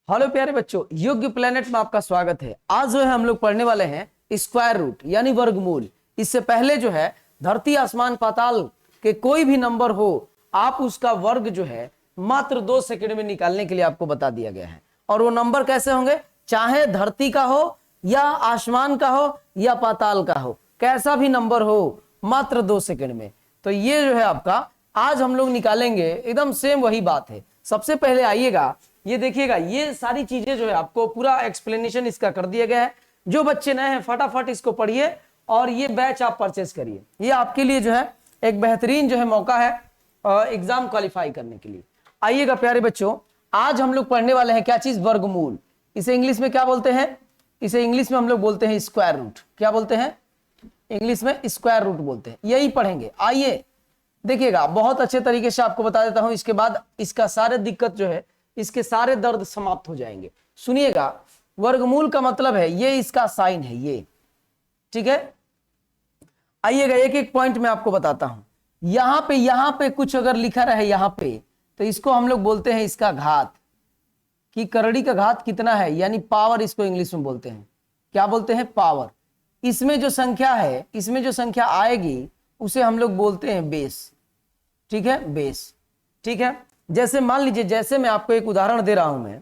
Hello प्यारे बच्चों, योग्य प्लेनेट में आपका स्वागत है। आज जो है हम लोग पढ़ने वाले हैं स्क्वायर रूट यानी वर्गमूल। इससे पहले जो है धरती आसमान पाताल के कोई भी नंबर हो, आप उसका वर्ग जो है मात्र 2 सेकंड में निकालने के लिए आपको बता दिया गया है। और वो नंबर कैसे होंगे, चाहे धरती का हो या आसमान का हो या पाताल का हो, कैसा भी नंबर हो, मात्र 2 सेकंड में। तो ये जो है आपका आज हम लोग निकालेंगे, एकदम सेम वही बात है। सबसे पहले आइएगा, ये देखिएगा, ये सारी चीजें जो है आपको पूरा एक्सप्लेनेशन इसका कर दिया गया है। जो बच्चे नए हैं फटाफट इसको पढ़िए और ये बैच आप परचेस करिए। ये आपके लिए जो है एक बेहतरीन जो है मौका है एग्जाम क्वालिफाई करने के लिए। आइएगा प्यारे बच्चों, आज हम लोग पढ़ने वाले हैं क्या चीज, वर्गमूल। इसे इंग्लिश में क्या बोलते हैं, इसे इंग्लिश में हम लोग बोलते हैं स्क्वायर रूट। क्या बोलते हैं इंग्लिश में? स्क्वायर रूट बोलते हैं। यही पढ़ेंगे। आइए देखिएगा, बहुत अच्छे तरीके से आपको बता देता हूं, इसके बाद इसका सारे दिक्कत जो है, इसके सारे दर्द समाप्त हो जाएंगे। सुनिएगा, वर्गमूल का मतलब है ये, इसका साइन है ये, ठीक है। आइएगा एक एक पॉइंट में आपको बताता हूं। यहां पे कुछ अगर लिखा रहे यहां पे, तो इसको हम लोग बोलते हैं इसका घात, कि करड़ी का घात कितना है, यानी पावर इसको इंग्लिश में बोलते हैं। क्या बोलते हैं? पावर। इसमें जो संख्या है, इसमें जो संख्या आएगी उसे हम लोग बोलते हैं बेस, ठीक है, बेस, ठीक है। जैसे मान लीजिए, जैसे मैं आपको एक उदाहरण दे रहा हूं, मैं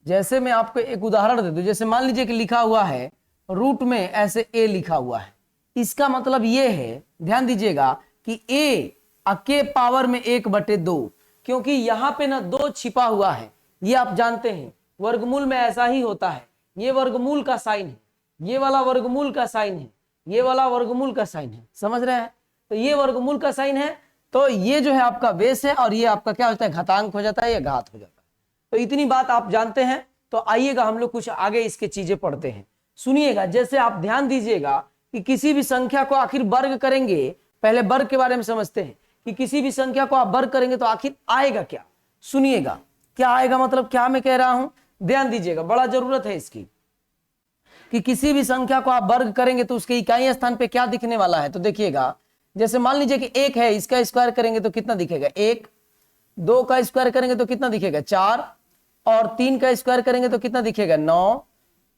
जैसे मैं आपको एक उदाहरण दे दूं। जैसे मान लीजिए कि लिखा हुआ है रूट में ऐसे ए लिखा हुआ है, इसका मतलब ये है, ध्यान दीजिएगा, कि ए के पावर में 1/2, क्योंकि यहां पे ना 2 छिपा हुआ है। ये आप जानते हैं वर्गमूल में ऐसा ही होता है। ये वर्गमूल का साइन है, ये वाला वर्गमूल का साइन है, ये वाला वर्गमूल का साइन है, समझ रहे हैं? तो ये वर्गमूल का साइन है, तो ये जो है आपका बेस है, और ये आपका क्या होता है, घातांक हो जाता है या घात हो जाता है। तो इतनी बात आप जानते हैं। तो आइएगा हम लोग कुछ आगे इसके चीजें पढ़ते हैं। सुनिएगा, जैसे आप ध्यान दीजिएगा कि किसी भी संख्या को आखिर वर्ग करेंगे, पहले वर्ग के बारे में समझते हैं कि किसी भी संख्या को आप वर्ग करेंगे तो आखिर आएगा क्या। सुनिएगा क्या आएगा, मतलब क्या मैं कह रहा हूं, ध्यान दीजिएगा, बड़ा जरूरत है इसकी, कि किसी भी संख्या को आप वर्ग करेंगे तो उसके इकाई स्थान पे क्या दिखने वाला है। तो देखिएगा, जैसे मान लीजिए कि 1 है, इसका स्क्वायर करेंगे तो कितना दिखेगा 1, 2 का स्क्वायर करेंगे तो कितना दिखेगा 4, और 3 का स्क्वायर करेंगे तो कितना दिखेगा 9,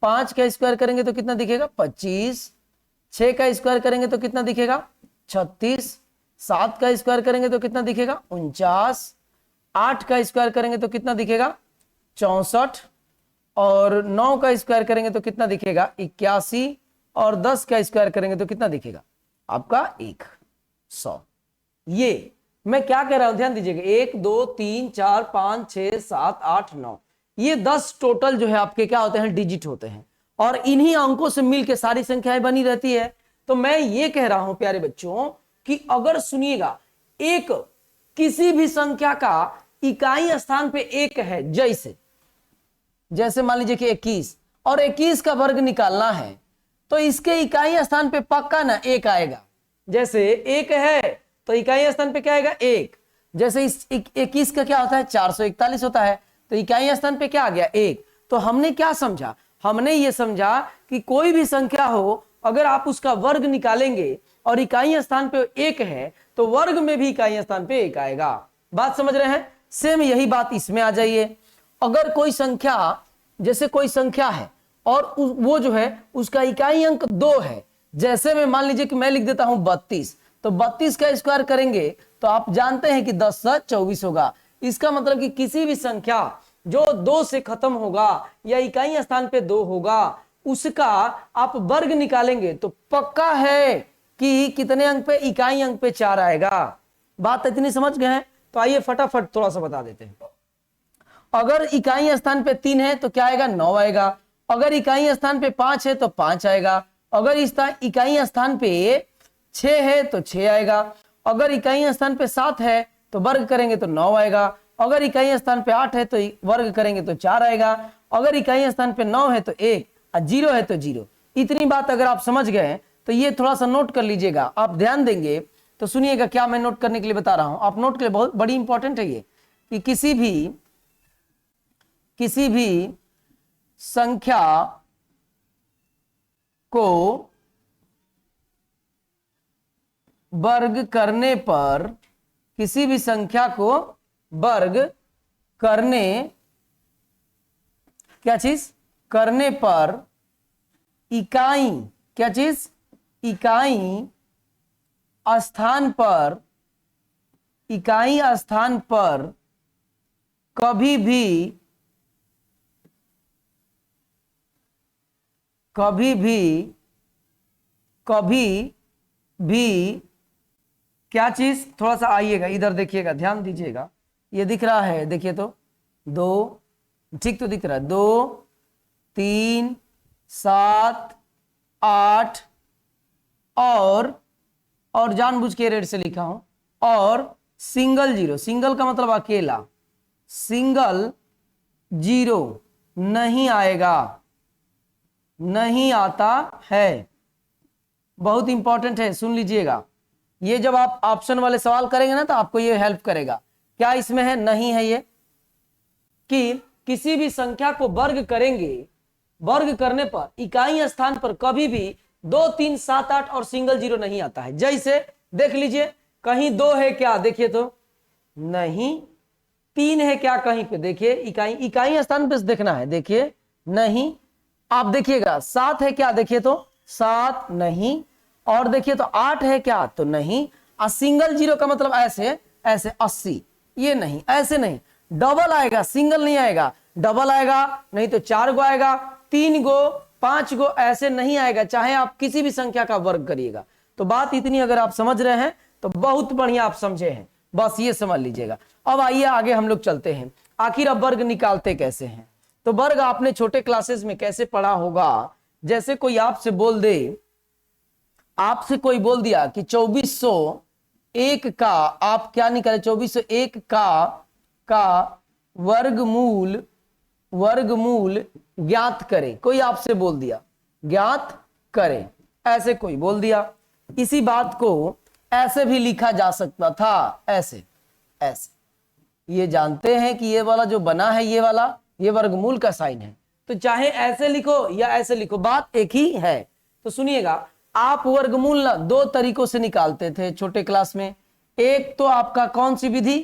5 का स्क्वायर करेंगे तो कितना दिखेगा 25, 6 का स्क्वायर करेंगे तो कितना दिखेगा 36, 7 का स्क्वायर करेंगे तो कितना दिखेगा 49, 8 का स्क्वायर करेंगे तो कितना दिखेगा 64, और 9 का स्क्वायर करेंगे तो कितना दिखेगा 81, और 10 का स्क्वायर करेंगे तो कितना दिखेगा आपका 100। ये मैं क्या कह रहा हूं, ध्यान दीजिएगा, 1 2 3 4 5 6 7 8 9, ये 10 टोटल जो है आपके क्या होते हैं, डिजिट होते हैं, और इन्हीं अंकों से मिलकर सारी संख्याएं बनी रहती है। तो मैं ये कह रहा हूं प्यारे बच्चों कि अगर सुनिएगा, एक किसी भी संख्या का इकाई स्थान पे 1 है, जैसे मान लीजिए कि 21, और 21 का वर्ग निकालना है, तो इसके इकाई स्थान पे पक्का ना 1 आएगा। जैसे 1 है तो इकाई स्थान पे क्या आएगा 1। जैसे इस 21 का क्या होता है 441 होता है, तो इकाई स्थान पे क्या आ गया 1। तो हमने क्या समझा, हमने ये समझा कि कोई भी संख्या हो, अगर आप उसका वर्ग निकालेंगे और इकाई स्थान पे 1 है, तो वर्ग में भी इकाई स्थान पे 1 आएगा। बात समझ रहे हैं? सेम यही बात इसमें आ जाइए। अगर कोई संख्या, जैसे कोई संख्या है और वो जो है उसका इकाई अंक 2 है, जैसे मैं मान लीजिए कि मैं लिख देता हूं 32, तो 32 का स्क्वायर करेंगे तो आप जानते हैं कि 10 से 24 होगा। इसका मतलब कि किसी भी संख्या जो 2 से खत्म होगा या इकाई स्थान पे 2 होगा, उसका आप वर्ग निकालेंगे तो पक्का है कि कितने अंक पे, इकाई अंक पे 4 आएगा। बात इतनी समझ गए हैं? तो आइए फटाफट थोड़ा सा बता देते हैं। अगर इकाई स्थान पे 3 है तो क्या आएगा 9 आएगा, अगर इकाई स्थान पे 5 है तो 5 आएगा, अगर इस इकाई स्थान पे 6 है तो 6 आएगा, अगर इकाई स्थान पे 7 है तो वर्ग करेंगे तो 9 आएगा, अगर इकाई स्थान पे 8 है तो वर्ग करेंगे तो 4 आएगा, अगर इकाई स्थान पे 9 है तो 1, और 0 है तो 0। इतनी बात अगर आप समझ गए तो ये थोड़ा सा नोट कर लीजिएगा, आप ध्यान देंगे तो सुनिएगा क्या मैं नोट करने के लिए बता रहा हूं। आप नोट के लिए, बहुत बड़ी इंपॉर्टेंट है ये, कि किसी भी संख्या को वर्ग करने पर, किसी भी संख्या को वर्ग करने, क्या चीज करने पर इकाई, क्या चीज इकाई स्थान पर, इकाई स्थान पर कभी भी कभी भी कभी भी क्या चीज, थोड़ा सा आइएगा इधर, देखिएगा, ध्यान दीजिएगा, ये दिख रहा है, देखिए तो 2, ठीक तो दिख रहा है, 2 3 7 8 और जानबूझ के रेड से लिखा हूं, और सिंगल जीरो, सिंगल का मतलब अकेला, सिंगल जीरो नहीं आएगा, नहीं आता है। बहुत इंपॉर्टेंट है, सुन लीजिएगा, ये जब आप ऑप्शन वाले सवाल करेंगे ना तो आपको ये हेल्प करेगा। क्या इसमें है, नहीं है, ये कि किसी भी संख्या को वर्ग करेंगे, वर्ग करने पर इकाई स्थान पर कभी भी 2 3 7 8 और सिंगल जीरो नहीं आता है। जैसे देख लीजिए, कहीं 2 है क्या, देखिए तो नहीं, 3 है क्या, कहीं पे देखिए, इकाई स्थान पे देखना है, देखिए नहीं, आप देखिएगा 7 है क्या, देखिए तो 7 नहीं, और देखिए तो 8 है क्या, तो नहीं, और सिंगल जीरो का मतलब ऐसे ऐसे 80, ये नहीं, ऐसे नहीं, डबल आएगा, सिंगल नहीं आएगा, डबल आएगा, नहीं तो 4 गो आएगा, 3 गो 5 गो, ऐसे नहीं आएगा, चाहे आप किसी भी संख्या का वर्ग करिएगा। तो बात इतनी अगर आप समझ रहे हैं तो बहुत बढ़िया आप समझे हैं, बस ये समझ लीजिएगा। अब आइए आगे हम लोग चलते हैं, आखिर अब वर्ग निकालते कैसे हैं। तो वर्ग आपने छोटे क्लासेस में कैसे पढ़ा होगा, जैसे कोई आपसे बोल दे, आपसे कोई बोल दिया कि 2401 का आप क्या निकाले, 2401 का वर्गमूल, वर्गमूल ज्ञात करें, कोई आपसे बोल दिया ज्ञात करें, ऐसे कोई बोल दिया। इसी बात को ऐसे भी लिखा जा सकता था, ऐसे ऐसे, ये जानते हैं कि ये वाला जो बना है, ये वाला, ये वर्गमूल का साइन है, तो चाहे ऐसे लिखो या ऐसे लिखो, बात एक ही है। तो सुनिएगा, आप वर्गमूल ना 2 तरीकों से निकालते थे छोटे क्लास में, एक तो आपका कौन सी विधि,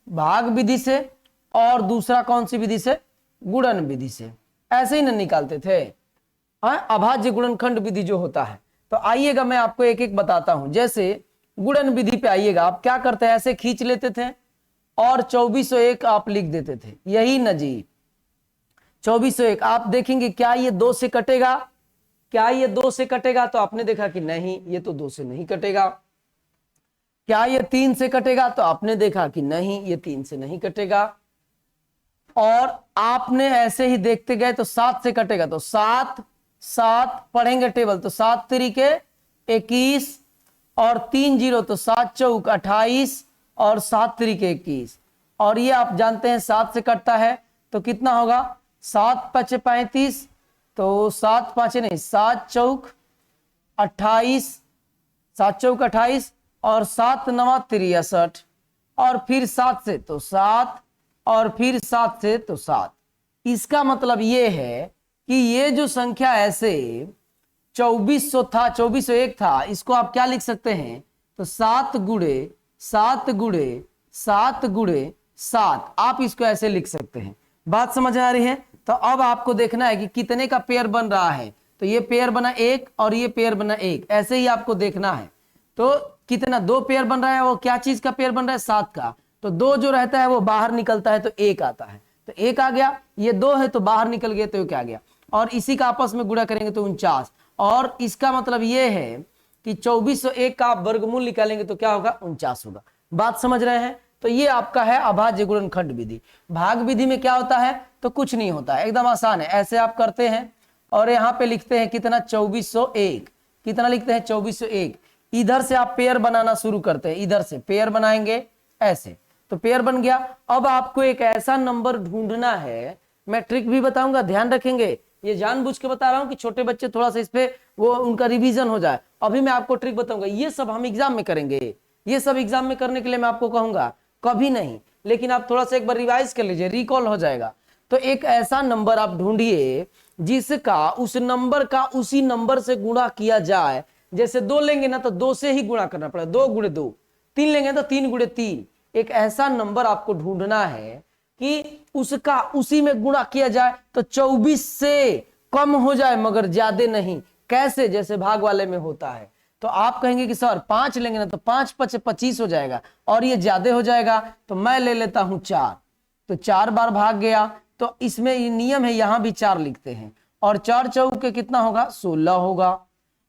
भाग विधि से, और दूसरा कौन सी विधि से, गुणन विधि से, ऐसे ही ना निकालते थे, अभाज्य गुणनखंड विधि जो होता है। तो आइएगा मैं आपको एक एक बताता हूं। जैसे गुणन विधि पे आइएगा, आप क्या करते हैं, ऐसे खींच लेते थे और 2401 आप लिख देते थे, यही न जी, 2401 आप देखेंगे क्या ये 2 से कटेगा, क्या ये 2 से कटेगा, तो आपने देखा कि नहीं, ये तो 2 से नहीं कटेगा। क्या ये 3 से कटेगा, तो आपने देखा कि नहीं, ये 3 से नहीं कटेगा। और आपने ऐसे ही देखते गए तो 7 से कटेगा, तो 7 7 पढ़ेंगे टेबल, तो 7 तरीके 21 और 3 जीरो, तो 7 चौक 28 और 7 तरीके 21। और ये आप जानते हैं 7 से कटता है तो कितना होगा, 7 पचे 35, तो 7 पाँचे नहीं, 7 चौक 28, 7 चौक 28 और 7 नवा 63, और फिर 7 से तो 7 और फिर 7 से तो 7। इसका मतलब ये है कि ये जो संख्या ऐसे 2400 था, 2401 था, इसको आप क्या लिख सकते हैं, तो 7 गुणे 7 गुणे 7 गुणे 7, आप इसको ऐसे लिख सकते हैं। बात समझ आ रही है। तो अब आपको देखना है कि कितने का पेयर बन रहा है, तो ये पेयर बना 1 और ये पेयर बना 1, ऐसे ही आपको देखना है। तो कितना 2 पेयर बन रहा है, वो क्या चीज का पेयर बन रहा है, 7 का, तो 2 जो रहता है वो बाहर निकलता है तो 1 आता है, तो 1 आ गया, ये 2 है तो बाहर निकल गया तो क्या गया, और इसी का आपस में गुणा करेंगे तो 49। और इसका मतलब ये है कि 2401 का आप वर्गमूल निकालेंगे तो क्या होगा, 49 होगा। बात समझ रहे हैं। तो ये आपका है अभाज्य गुणनखंड विधि। भाग विधि में क्या होता है, तो कुछ नहीं होता है, एकदम आसान है। ऐसे आप करते हैं और यहाँ पे लिखते हैं कितना, 2401, कितना लिखते हैं 2401। इधर से आप पेयर बनाना शुरू करते हैं, इधर से पेयर बनाएंगे ऐसे, तो पेयर बन गया। अब आपको एक ऐसा नंबर ढूंढना है, मैं ट्रिक भी बताऊंगा, ध्यान रखेंगे, ये जानबूझ के बता रहा हूं कि छोटे बच्चे थोड़ा सा इस पे वो उनका रिवीजन हो जाए। अभी मैं आपको ट्रिक बताऊंगा, ये सब हम एग्जाम में करेंगे, ये सब एग्जाम में करने के लिए मैं आपको कहूंगा, कभी नहीं, लेकिन आप थोड़ा सा एक बार रिवाइज कर लीजिए, रिकॉल हो जाएगा। तो एक ऐसा नंबर आप ढूंढिए जिसका उस नंबर का उसी नंबर से गुणा किया जाए। जैसे 2 लेंगे ना तो 2 से ही गुणा करना पड़ेगा, 2 गुणे 2, 3 लेंगे तो 3 गुणे 3, एक ऐसा नंबर आपको ढूंढना है कि उसका उसी में गुणा किया जाए तो 24 से कम हो जाए मगर ज्यादा नहीं। कैसे? जैसे भाग वाले में होता है। तो आप कहेंगे कि सर 5 लेंगे ना तो 5 5 25 हो जाएगा और ये ज्यादा हो जाएगा, तो मैं ले लेता हूं 4, तो 4 बार भाग गया। तो इसमें ये नियम है, यहां भी 4 लिखते हैं और 4 चौके कितना होगा? 16 होगा।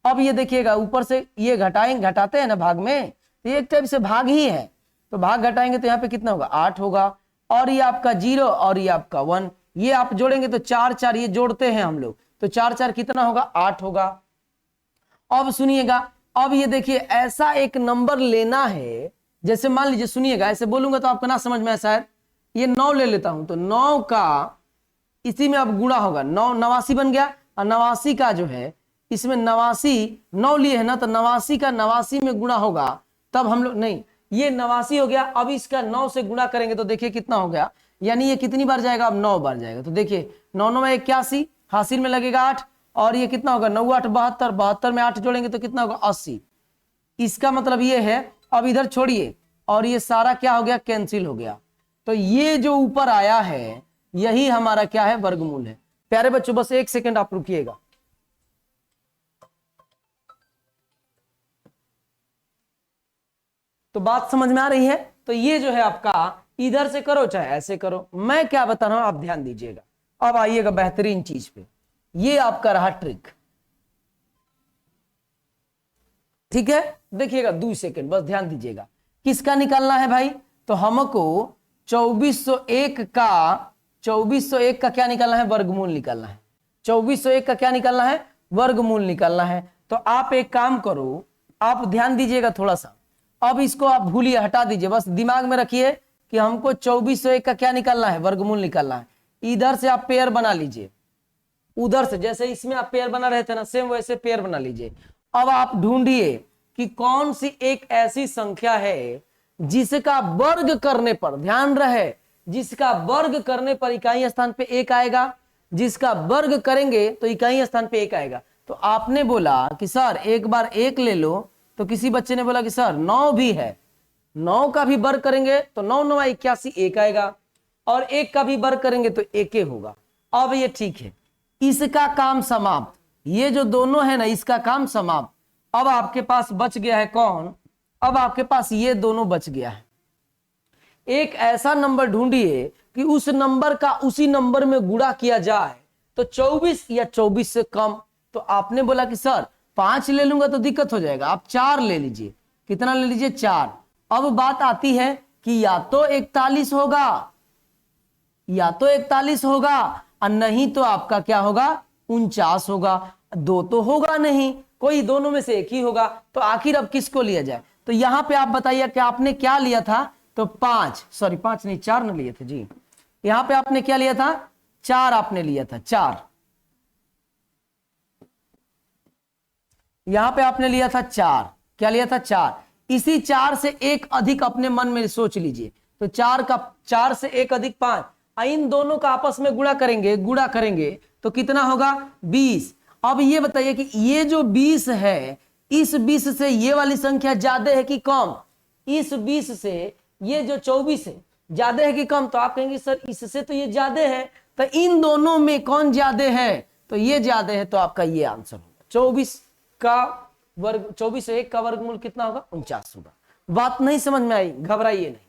अब ये देखिएगा ऊपर से ये घटाते हैं ना भाग में, तो ये एक टाइप से भाग ही है, तो भाग घटाएंगे तो यहाँ पे कितना होगा? 8 होगा। और ये आपका 0 और ये आपका 1, ये आप जोड़ेंगे तो 4 4 ये जोड़ते हैं हम लोग, तो 4 4 कितना होगा? 8 होगा। अब सुनिएगा, अब ये देखिए ऐसा एक नंबर लेना है, जैसे मान लीजिए, सुनिएगा ऐसे बोलूंगा तो आपको ना समझ में शायद, ये 9 ले लेता हूं तो 9 का इसी में अब गुणा होगा, 9 89 बन गया, और 89 का जो है इसमें 89 9 लिए है ना, तो 89 का 89 में गुणा होगा, तब हम लोग नहीं, ये 89 हो गया। अब इसका 9 से गुणा करेंगे तो देखिए कितना हो गया, यानी ये कितनी बार जाएगा? अब 9 बार जाएगा। तो देखिए 9 9 में 81, हासिल में लगेगा 8, और ये कितना होगा? 9 8 72, 72 में 8 जोड़ेंगे तो कितना होगा? 80। इसका मतलब ये है, अब इधर छोड़िए और ये सारा क्या हो गया? कैंसिल हो गया। तो ये जो ऊपर आया है यही हमारा क्या है? वर्गमूल है। प्यारे बच्चों बस एक सेकंड आप रुकिएगा। तो बात समझ में आ रही है? तो ये जो है आपका, इधर से करो चाहे ऐसे करो, मैं क्या बता रहा हूं आप ध्यान दीजिएगा। अब आइएगा बेहतरीन चीज पे, ये आपका रहा ट्रिक, ठीक है? देखिएगा 2 सेकंड बस ध्यान दीजिएगा। किसका निकालना है भाई? तो हमको 2401 का क्या निकालना है? वर्गमूल निकालना है। 2401 का क्या निकालना है? वर्गमूल निकालना है। तो आप एक काम करो, आप ध्यान दीजिएगा थोड़ा सा, अब इसको आप भूलिए, हटा दीजिए, बस दिमाग में रखिए कि हमको 2401 का क्या निकालना है? वर्गमूल निकालना है। इधर से आप पेयर बना लीजिए, उधर से जैसे इसमें आप पेयर बना रहे थे ना, सेम वैसे पेयर बना लीजिए। अब आप ढूंढिए कि कौन सी एक ऐसी संख्या है जिसका वर्ग करने पर, ध्यान रहे, जिसका वर्ग करने पर इकाई स्थान पे 1 आएगा, जिसका वर्ग करेंगे तो इकाई स्थान पे 1 आएगा। तो आपने बोला कि सर एक बार 1 ले लो, तो किसी बच्चे ने बोला कि सर 9 भी है, 9 का भी वर्ग करेंगे तो 9 9 81 1 आएगा, और 1 का भी वर्ग करेंगे तो 1 होगा। अब ये ठीक है, इसका काम समाप्त, ये जो दोनों है ना इसका काम समाप्त। अब आपके पास बच गया है कौन? अब आपके पास ये दोनों बच गया है। एक ऐसा नंबर ढूंढिए कि उस नंबर का उसी नंबर में गुणा किया जाए तो 24 या 24 से कम। तो आपने बोला कि सर 5 ले लूंगा तो दिक्कत हो जाएगा, आप 4 ले लीजिए। कितना ले लीजिए? 4। अब बात आती है कि या तो 41 होगा, या तो 41 होगा, और नहीं तो आपका क्या होगा? 49 होगा। 2 तो होगा नहीं, कोई दोनों में से एक ही होगा। तो आखिर अब किसको लिया जाए? तो यहां पे आप बताइए कि आपने क्या लिया था? तो 5 नहीं 4 न लिए थे जी। यहां पे आपने क्या लिया था? 4 आपने लिया था, 4 यहां पे आपने लिया था 4। क्या लिया था? 4। इसी 4 से एक अधिक अपने मन में सोच लीजिए, तो 4 से एक अधिक 5, इन दोनों का आपस में गुणा करेंगे तो कितना होगा? 20। अब ये बताइए कि ये जो 20 है, इस 20 से ये वाली संख्या ज्यादा है कि कम? इस 20 से ये जो 24 है ज्यादा है कि कम? तो आप कहेंगे सर इससे तो ये ज्यादा है, तो इन दोनों में कौन ज्यादा है? तो ये ज्यादा है, तो आपका ये आंसर होगा 24 का वर्ग, 24 से 1 का वर्गमूल कितना होगा? 49 होगा। बात नहीं समझ में आई? घबराइए नहीं।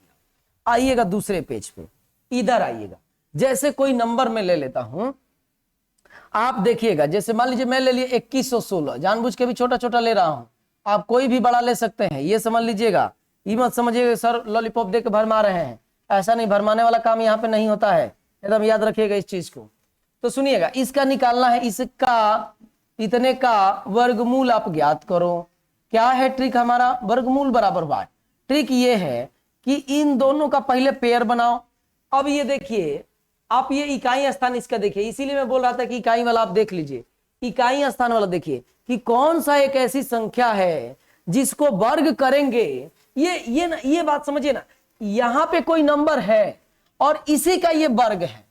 आइएगा दूसरे पेज पे, इधर आइएगा। जैसे कोई नंबर में ले लेता हूं, आप देखिएगा, जैसे मान लीजिए मैं ले लिए 2116, जानबूझ के भी छोटा छोटा ले रहा हूं, आप कोई भी बड़ा ले सकते हैं, ये समझ लीजिएगा। ये मत समझिएगा सर लॉलीपॉप दे के भरमा रहे हैं, ऐसा नहीं, भरमाने वाला काम यहाँ पे नहीं होता है, एकदम याद रखिएगा इस चीज को। तो सुनिएगा, इसका निकालना है, इसका इतने का वर्गमूल आप ज्ञात करो। क्या है ट्रिक हमारा? वर्गमूल बराबर हुआ। ट्रिक ये है कि इन दोनों का पहले पेयर बनाओ। अब ये देखिए, आप ये इकाई स्थान इसका देखिए, इसीलिए मैं बोल रहा था कि इकाई वाला आप देख लीजिए, इकाई स्थान वाला देखिए कि कौन सा एक ऐसी संख्या है जिसको वर्ग करेंगे। ये बात समझिए ना, यहां पे कोई नंबर है और इसी का ये वर्ग है,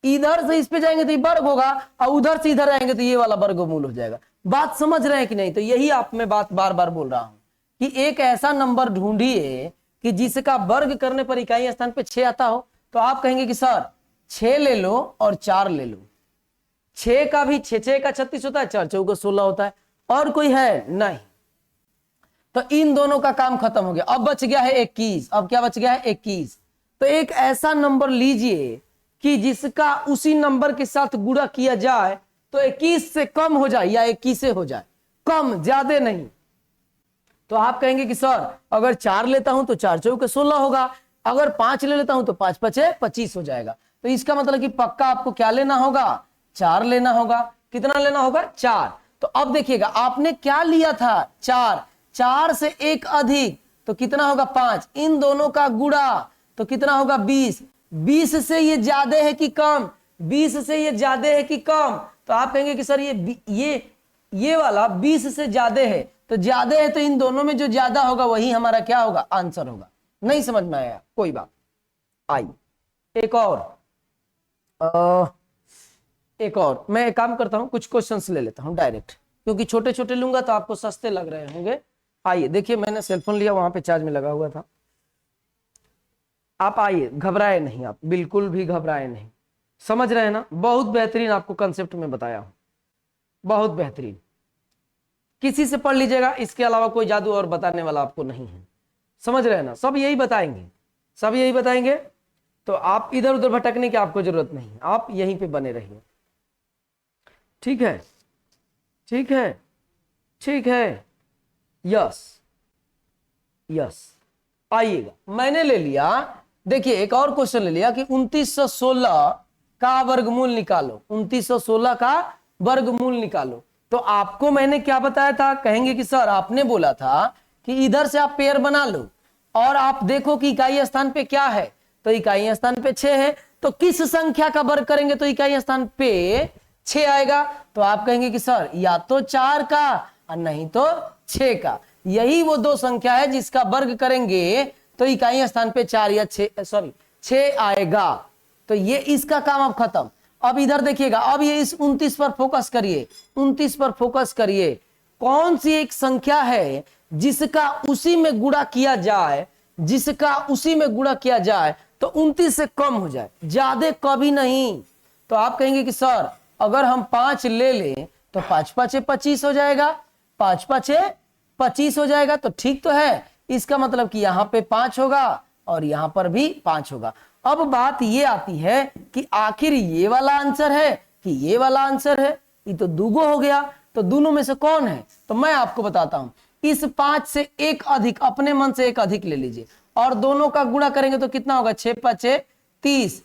इधर से इस पे जाएंगे तो ये वर्ग होगा, और उधर से इधर आएंगे तो ये वाला वर्गमूल हो जाएगा। बात समझ रहे हैं कि नहीं? तो यही आप में बात बार बार बोल रहा हूं कि एक ऐसा नंबर ढूंढिए कि जिसका वर्ग करने पर इकाई स्थान पे 6 आता हो, तो आप कहेंगे कि सर 6 ले लो और 4 ले लो। 6 का भी 6 का 36 होता है, 4 4 का 16 होता है। और कोई है नहीं, तो इन दोनों का काम खत्म हो गया। अब बच गया है 21। अब क्या बच गया है? 21। तो एक ऐसा नंबर लीजिए कि जिसका उसी नंबर के साथ गुणा किया जाए तो 21 से कम हो जाए या 21 से हो जाए, कम ज्यादा नहीं। तो आप कहेंगे कि सर अगर 4 लेता हूं तो 4 चौके 16 होगा, अगर 5 ले लेता हूं तो 5 5 25 हो जाएगा। तो इसका मतलब कि पक्का आपको क्या लेना होगा? 4 लेना होगा। कितना लेना होगा? 4। तो अब देखिएगा आपने क्या लिया था? 4। 4 से एक अधिक तो कितना होगा? 5। इन दोनों का गुणा तो कितना होगा? 20। 20 से ये ज्यादा है कि कम? 20 से ये ज्यादा है कि कम? तो आप कहेंगे कि सर ये वाला 20 से ज्यादा है, तो ज्यादा है तो इन दोनों में जो ज्यादा होगा वही हमारा क्या होगा? आंसर होगा। नहीं समझ में आया? कोई बात। आइए एक और मैं एक काम करता हूं, कुछ क्वेश्चंस ले लेता हूं डायरेक्ट, क्योंकि छोटे छोटे लूंगा तो आपको सस्ते लग रहे होंगे। आइए देखिए, मैंने सेलफोन लिया, वहां पे चार्ज में लगा हुआ था। आप आइए, घबराए नहीं, आप बिल्कुल भी घबराए नहीं। समझ रहे हैं ना? बहुत बेहतरीन आपको कंसेप्ट में बताया हूं, बहुत बेहतरीन। किसी से पढ़ लीजिएगा, इसके अलावा कोई जादू और बताने वाला आपको नहीं है। समझ रहे हैं ना? सब यही बताएंगे, सब यही बताएंगे। तो आप इधर उधर भटकने की आपको जरूरत नहीं, आप यहीं पे बने रहिए। ठीक है, ठीक है, ठीक है। यस यस, आइएगा। मैंने ले लिया, देखिए एक और क्वेश्चन ले लिया कि 2916 का वर्गमूल निकालो। 2916 का वर्गमूल निकालो। तो आपको मैंने क्या बताया था? कहेंगे कि सर आपने बोला था कि इधर से आप पेयर बना लो और आप देखो कि इकाई स्थान पे क्या है। तो इकाई स्थान पे 6 है, तो किस संख्या का वर्ग करेंगे तो इकाई स्थान पे 6 आएगा? तो आप कहेंगे कि सर या तो 4 का और नहीं तो 6 का। यही वो दो संख्या है जिसका वर्ग करेंगे तो इकाई स्थान पे 4 या 6 आएगा। तो ये इसका काम अब खत्म। अब इधर देखिएगा, अब ये इस 29 पर फोकस करिए, 29 पर फोकस करिए। कौन सी एक संख्या है जिसका उसी में गुणा किया जाए, जिसका उसी में गुणा किया जाए तो 29 से कम हो जाए, ज्यादा कभी नहीं। तो आप कहेंगे कि सर अगर हम 5 ले लें तो 5 5 25 हो जाएगा, 5 5 25 हो जाएगा। तो ठीक तो है, इसका मतलब कि यहां पे 5 होगा और यहां पर भी 5 होगा। अब बात ये आती है कि आखिर ये वाला आंसर है कि ये वाला आंसर है? ये तो दूगो हो गया, तो दोनों में से कौन है? तो मैं आपको बताता हूं। इस 5 से एक अधिक, अपने मन से एक अधिक ले लीजिए और दोनों का गुणा करेंगे तो कितना होगा? 6 5 30।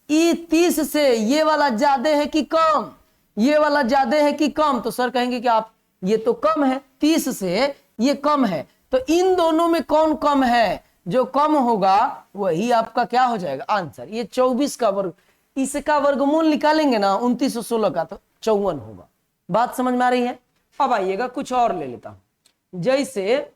30 से ये वाला ज्यादा है कि कम? ये वाला ज्यादा है कि कम? तो सर कहेंगे कि आप ये तो कम है, 30 से ये कम है। तो इन दोनों में कौन कम है? जो कम होगा वही आपका क्या हो जाएगा? आंसर। ये 24 का वर्ग, इसका वर्गमूल निकालेंगे ना 2916 का तो 54 होगा। बात समझ में आ रही है? अब आइएगा कुछ और ले लेता हूं। जैसे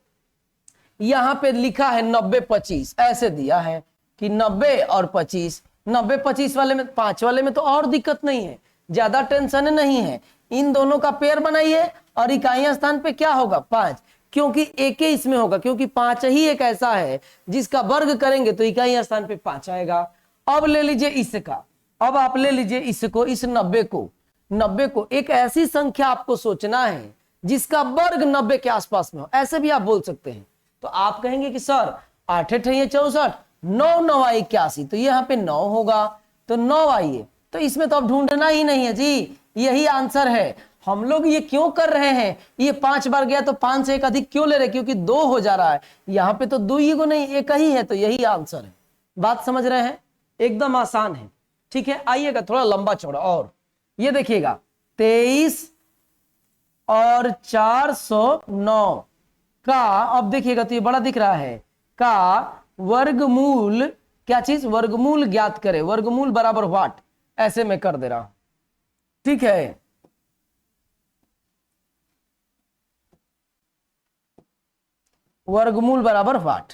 यहां पे लिखा है 90 25, ऐसे दिया है कि 90 और 25। 90 25 वाले में, 5 वाले में तो और दिक्कत नहीं है, ज्यादा टेंशन नहीं है। इन दोनों का पेयर बनाइए और इकाई स्थान पे क्या होगा? 5, क्योंकि एक ही इसमें होगा, क्योंकि 5 ही एक ऐसा है जिसका वर्ग करेंगे तो इकाई स्थान पे 5 आएगा। अब ले लीजिए इसका, अब आप ले लीजिए इसको, इस 90 को एक ऐसी संख्या आपको सोचना है जिसका वर्ग 90 के आसपास में हो, ऐसे भी आप बोल सकते हैं। तो आप कहेंगे कि सर 8 8 64, 9 9 81, तो यहाँ पे 9 होगा, तो 9 आइए। तो इसमें तो अब ढूंढना ही नहीं है जी, यही आंसर है। हम लोग ये क्यों कर रहे हैं? ये 5 बार गया तो 5 से एक अधिक क्यों ले रहे? क्योंकि 2 हो जा रहा है, यहाँ पे तो 2 ही को नहीं, एक ही है, तो यही आंसर है। बात समझ रहे हैं? एकदम आसान है। ठीक है, आइएगा थोड़ा लंबा चौड़ा और ये देखिएगा 23 और 409 का, अब देखिएगा तो ये बड़ा दिख रहा है, का वर्गमूल, क्या चीज? वर्गमूल ज्ञात करें। वर्गमूल बराबर व्हाट, ऐसे मैं कर दे रहा हूं। ठीक है, वर्गमूल बराबर व्हाट।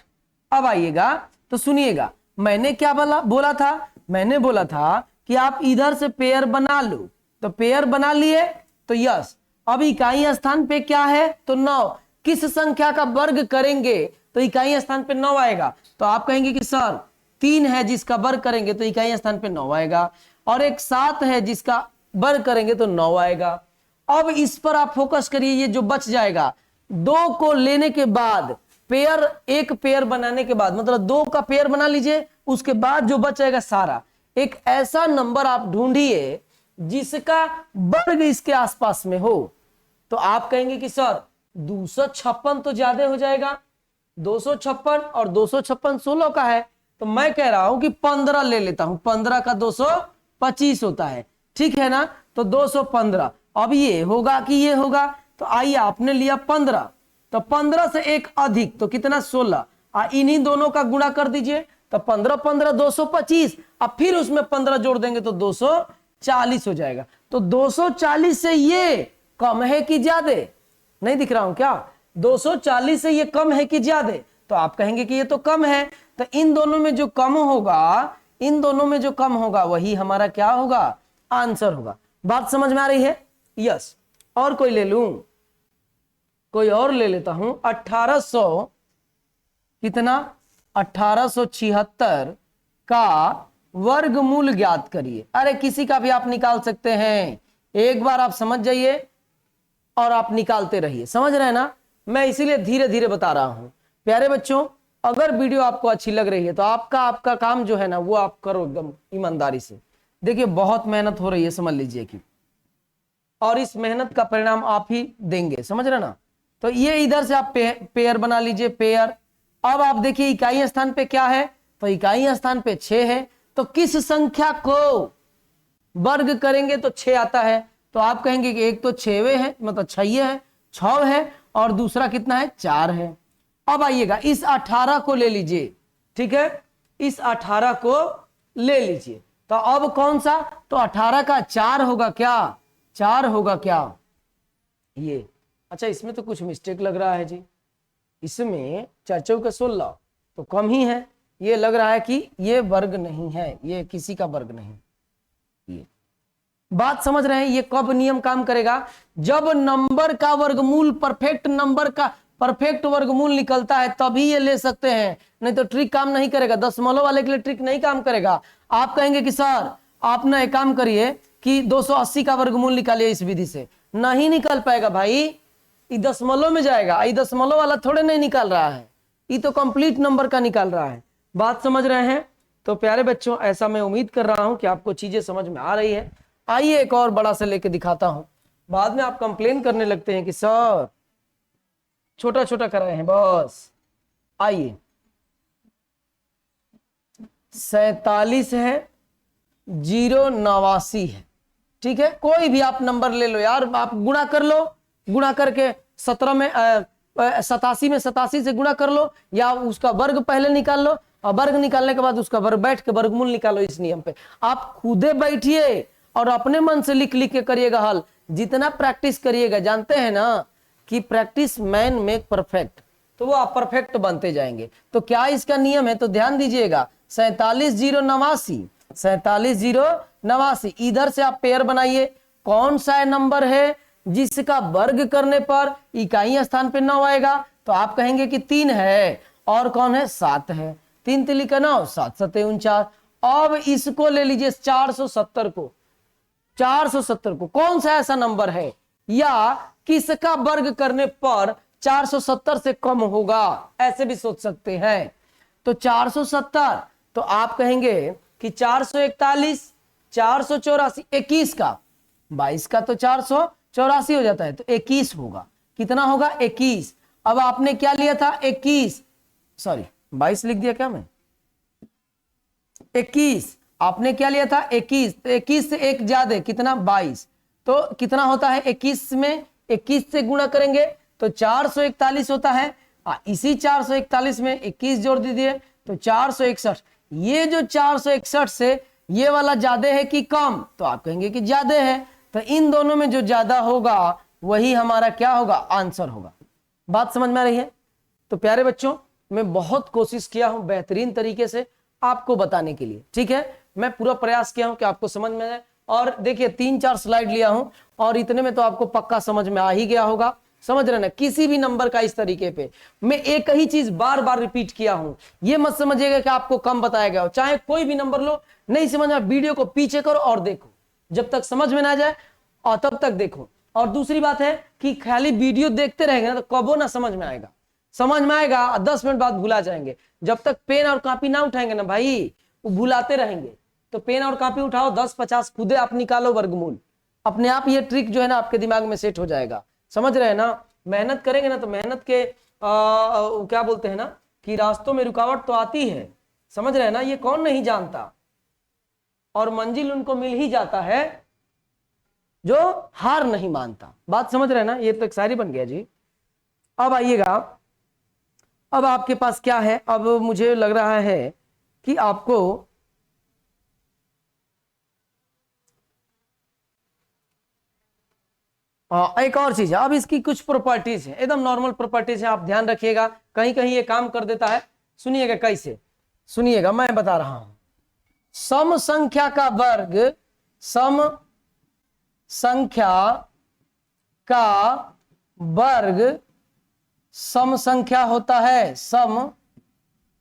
अब आइएगा तो सुनिएगा, मैंने क्या बोला था? मैंने बोला था कि आप इधर से पेयर बना लो, तो पेयर बना लिए तो यस। अब इकाई स्थान पे क्या है? तो 9, किस संख्या का वर्ग करेंगे तो इकाई स्थान पे 9 आएगा। तो आप कहेंगे कि सर 3 है जिसका वर्ग करेंगे तो इकाई स्थान पे 9 आएगा, और एक 7 है जिसका वर्ग करेंगे तो 9 आएगा। अब इस पर आप फोकस करिए, ये जो बच जाएगा 2 को लेने के बाद पेयर, एक पेयर बनाने के बाद, मतलब 2 का पेयर बना लीजिए, उसके बाद जो बच जाएगा सारा, एक ऐसा नंबर आप ढूंढिए जिसका वर्ग इसके आसपास में हो। तो आप कहेंगे कि सर 256 तो ज्यादा हो जाएगा, 256 और 256 16 का है, तो मैं कह रहा हूं कि 15 ले लेता हूं, 15 का 225 होता है, ठीक है ना। तो 215, अब ये होगा कि ये होगा, तो आइए आपने लिया 15, तो 15 से एक अधिक तो कितना 16, इन्हीं दोनों का गुणा कर दीजिए, तो 15 15 225, अब फिर उसमें 15 जोड़ देंगे तो 240 हो जाएगा। तो 240 से ये कम है कि ज्यादा, नहीं दिख रहा हूं क्या, 240 से ये कम है कि ज्यादा, तो आप कहेंगे कि ये तो कम है, तो इन दोनों में जो कम होगा, इन दोनों में जो कम होगा वही हमारा क्या होगा, आंसर होगा। बात समझ में आ रही है? यस। और कोई ले लूं, कोई और ले लेता हूं, 1800 कितना, 1876 का वर्गमूल ज्ञात करिए। अरे किसी का भी आप निकाल सकते हैं, एक बार आप समझ जाइए और आप निकालते रहिए, समझ रहे हैं ना। मैं इसीलिए धीरे धीरे बता रहा हूं। प्यारे बच्चों, अगर वीडियो आपको अच्छी लग रही है तो आपका काम जो है ना वो आप करो एकदम ईमानदारी से। देखिए बहुत मेहनत हो रही है, समझ लीजिए कि, और इस मेहनत का परिणाम आप ही देंगे, समझ रहे ना। तो ये इधर से आप पेयर बना लीजिए, पेयर। अब आप देखिए इकाई स्थान पे क्या है, तो इकाई स्थान पे 6 है, तो किस संख्या को वर्ग करेंगे तो 6 आता है। तो आप कहेंगे कि एक तो 6वें है, मतलब 6 है, और दूसरा कितना है, 4 है। अब आइएगा इस 18 को ले लीजिए, ठीक है, इस 18 को ले लीजिए। तो अब कौन सा, तो 18 का 4 होगा क्या, 4 होगा क्या ये। अच्छा इसमें तो कुछ मिस्टेक लग रहा है जी, इसमें 4 चौके 16 तो कम ही है, ये लग रहा है कि ये वर्ग नहीं है, ये किसी का वर्ग नहीं। ये बात समझ रहे हैं, ये कब नियम काम करेगा, जब नंबर का वर्गमूल परफेक्ट नंबर का परफेक्ट वर्गमूल निकलता है तभी ये ले सकते हैं, नहीं तो ट्रिक काम नहीं करेगा। दशमलव वाले के लिए ट्रिक नहीं काम करेगा। आप कहेंगे कि सर आप ना एक काम करिए कि 280 का वर्गमूल निकालिए इस विधि से, नहीं निकल पाएगा भाई, ये दशमलव में जाएगा, ये दशमलव वाला थोड़े नहीं निकाल रहा है, ये तो कंप्लीट नंबर का निकाल रहा है। बात समझ रहे हैं? तो प्यारे बच्चों ऐसा मैं उम्मीद कर रहा हूं कि आपको चीजें समझ में आ रही है। आइए एक और बड़ा से लेके दिखाता हूं, बाद में आप कंप्लेन करने लगते हैं कि सर छोटा छोटा कर रहे हैं बस। आइए 47 है, 089 है, ठीक है, कोई भी आप नंबर ले लो यार, आप गुणा कर लो, गुणा करके 17 में 87 में 87 से गुणा कर लो, या उसका वर्ग पहले निकाल लो, और वर्ग निकालने के बाद उसका वर्ग बैठ के वर्गमूल निकालो। इस नियम पे आप खुदे बैठिए और अपने मन से लिख लिख के करिएगा हल। जितना प्रैक्टिस करिएगा, जानते हैं ना कि प्रैक्टिस मैन मेक परफेक्ट, तो वो आप परफेक्ट बनते जाएंगे। तो क्या इसका नियम है, तो ध्यान दीजिएगा, 47,089, 47,089, इधर से आप पेयर बनाइए, कौन सा नंबर है जिसका वर्ग करने पर इकाई स्थान पे 9 आएगा, तो आप कहेंगे कि 3 है, और कौन है, 7 है, 3 तिली का 9, 7 7 49। अब इसको ले लीजिए 470 को, 470 को कौन सा ऐसा नंबर है या किसका वर्ग करने पर 470 से कम होगा, ऐसे भी सोच सकते हैं। तो 470, तो आप कहेंगे कि 441, 484, 21 का, 22 का तो 484 हो जाता है, तो 21 होगा, कितना होगा, 21। अब आपने क्या लिया था, 21, सॉरी 22 लिख दिया क्या मैं, 21 आपने क्या लिया था, 21, तो 21 से एक ज्यादा कितना, 22, तो कितना होता है, 21 में 21 से गुणा करेंगे तो 441 होता है, इसी 441 में 21 जोड़ दीजिए तो 461। ये जो 461 से ये वाला ज्यादा है कि कम, तो आप कहेंगे कि ज्यादा है, तो इन दोनों में जो ज्यादा होगा वही हमारा क्या होगा, आंसर होगा। बात समझ में आ रही है? तो प्यारे बच्चों मैं बहुत कोशिश किया हूं बेहतरीन तरीके से आपको बताने के लिए, ठीक है, मैं पूरा प्रयास किया हूं कि आपको समझ में आए। और देखिए 3-4 स्लाइड लिया हूं और इतने में तो आपको पक्का समझ में आ ही गया होगा। समझ रहे ना, किसी भी नंबर का इस तरीके पे मैं एक ही चीज बार बार रिपीट किया हूं, ये मत समझिएगा कि आपको कम बताया गया हो। चाहे कोई भी नंबर लो, नहीं समझ में वीडियो को पीछे करो और देखो, जब तक समझ में ना जाए और तब तक देखो। और दूसरी बात है कि खाली वीडियो देखते रहेंगे ना तो कबो ना समझ में आएगा, समझ में आएगा 10 मिनट बाद भुला जाएंगे। जब तक पेन और कॉपी ना उठाएंगे ना भाई, वो भुलाते रहेंगे। तो पेन और कॉपी उठाओ, 10-50 खुदे आप निकालो वर्गमूल, अपने आप ये ट्रिक जो है ना आपके दिमाग में सेट हो जाएगा। समझ रहे हैं ना, मेहनत करेंगे ना तो मेहनत के क्या बोलते हैं ना कि रास्तों में रुकावट तो आती है, समझ रहे हैं ना, ये कौन नहीं जानता। और मंजिल उनको मिल ही जाता है जो हार नहीं मानता। बात समझ रहे हैं ना, ये तो एक शायरी बन गया जी। अब आइएगा, अब आपके पास क्या है, अब मुझे लग रहा है कि आपको एक और चीज है। अब इसकी कुछ प्रॉपर्टीज है, एकदम नॉर्मल प्रॉपर्टीज है, आप ध्यान रखिएगा, कहीं कहीं ये काम कर देता है। सुनिएगा कैसे, सुनिएगा मैं बता रहा हूं। सम संख्या का वर्ग, सम संख्या का वर्ग सम संख्या होता है, सम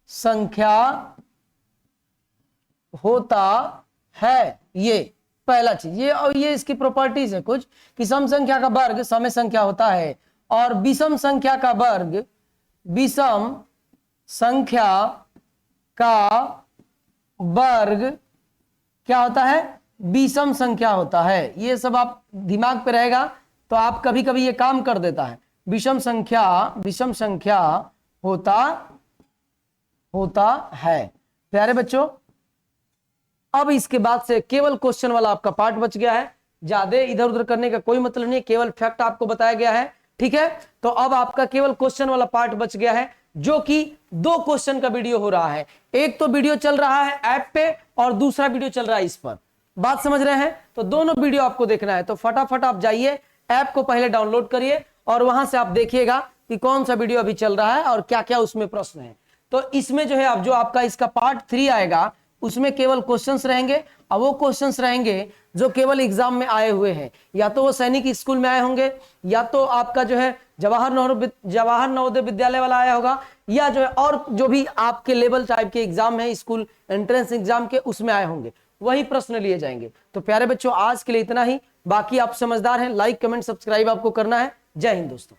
संख्या होता है। ये पहला चीज, ये और ये इसकी प्रॉपर्टीज है कुछ कि सम संख्या का वर्ग सम संख्या होता है, और विषम संख्या का वर्ग विषम संख्या का वर्ग क्या होता है, विषम संख्या होता है। ये सब आप दिमाग पे रहेगा तो आप कभी कभी ये काम कर देता है। विषम संख्या होता है। प्यारे बच्चों, अब इसके बाद से केवल क्वेश्चन वाला आपका पार्ट बच गया है, ज्यादा इधर उधर करने का कोई मतलब नहीं, केवल फैक्ट आपको बताया गया है, ठीक है। तो अब आपका केवल क्वेश्चन वाला पार्ट बच गया है, जो कि 2 क्वेश्चन का वीडियो हो रहा है। एक तो वीडियो चल रहा है ऐप पे और दूसरा वीडियो चल रहा है इस पर। बात समझ रहे हैं, तो दोनों वीडियो आपको देखना है। तो फटाफट आप जाइए, ऐप को पहले डाउनलोड करिए और वहां से आप देखिएगा कि कौन सा वीडियो अभी चल रहा है और क्या क्या उसमें प्रश्न है। तो इसमें जो है अब जो आपका इसका पार्ट 3 आएगा उसमें केवल क्वेश्चनस रहेंगे, और वो क्वेश्चंस रहेंगे जो केवल एग्जाम में आए हुए हैं, या तो वो सैनिक स्कूल में आए होंगे, या तो आपका जो है जवाहर नवोदय विद्यालय वाला आया होगा, या जो है और जो भी आपके लेवल टाइप के एग्जाम है स्कूल एंट्रेंस एग्जाम के उसमें आए होंगे, वही प्रश्न लिए जाएंगे। तो प्यारे बच्चों आज के लिए इतना ही, बाकी आप समझदार हैं, लाइक कमेंट सब्सक्राइब आपको करना है। जय हिंद दोस्तों।